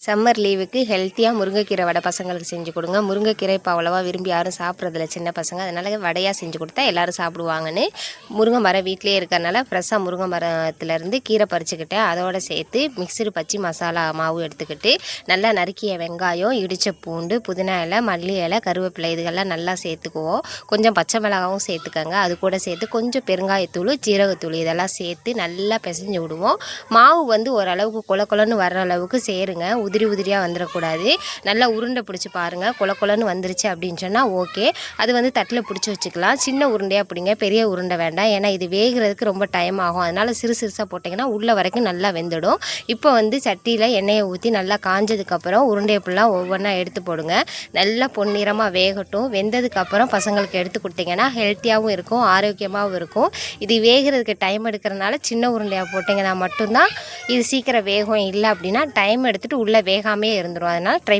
Summer லீவுக்கு ஹெல்த்தியாக முருங்கைக்கீரை வடை பசங்களுக்கு செஞ்சு கொடுங்க. முருங்கைக்கீரை இப்போ அவ்வளோவா விரும்பி யாரும் சாப்பிட்றதில்ல சின்ன பசங்க. அதனால் வடையாக செஞ்சு கொடுத்தா எல்லோரும் சாப்பிடுவாங்கன்னு முருங்கை மரம் வீட்டிலே இருக்கிறனால ஃப்ரெஷ்ஷாக முருங்கை மரத்துலேருந்து கீரை பறிச்சுக்கிட்டேன். அதோடு சேர்த்து மிக்சடு பச்சி மசாலா மாவு எடுத்துக்கிட்டு நல்லா நறுக்கிய வெங்காயம், இடித்த பூண்டு, புதினா இலை, மல்லி இலை, கருவேப்பிலை இதுகெல்லாம் நல்லா சேர்த்துக்குவோம். கொஞ்சம் பச்சை மிளகாவும் சேர்த்துக்கங்க. அது கூட சேர்த்து கொஞ்சம் பெருங்காயத்தூள், ஜீரகத்தூள் இதெல்லாம் சேர்த்து நல்லா பிசைஞ்சு விடுவோம். மாவு வந்து ஓரளவுக்கு கொலன்னு வர்ற அளவுக்கு சேருங்க. உதிரி உதிரியாக வந்துடக்கூடாது. நல்லா உருண்டை பிடிச்சி பாருங்கள். கொலன்னு வந்துருச்சு அப்படின்னு சொன்னால் ஓகே. அது வந்து தட்டில் பிடிச்சி வச்சுக்கலாம். சின்ன உருண்டையாக பிடிங்க, பெரிய உருண்டை வேண்டாம். ஏன்னா இது வேகிறதுக்கு ரொம்ப டைம் ஆகும். அதனால் சிறுசாக போட்டிங்கன்னா உள்ள வரைக்கும் நல்லா வெந்துடும். இப்போ வந்து சட்டியில் எண்ணெயை ஊற்றி நல்லா காஞ்சதுக்கப்புறம் உருண்டையை ஃபுல்லாக ஒவ்வொன்றா எடுத்து போடுங்க. நல்லா பொன்னிறமாக வேகட்டும். வெந்ததுக்கப்புறம் பசங்களுக்கு எடுத்து கொடுத்தீங்கன்னா ஹெல்த்தியாகவும் இருக்கும், ஆரோக்கியமாகவும் இருக்கும். இது வேகிறதுக்கு டைம் எடுக்கிறதுனால சின்ன உருண்டையாக போட்டிங்கன்னா மட்டும்தான் இது சீக்கிரம் வேகும். இல்லை அப்படின்னா டைம் எடுத்துகிட்டு உள்ளே வேகாமே இருந்துடும். அதனால் ட்ரை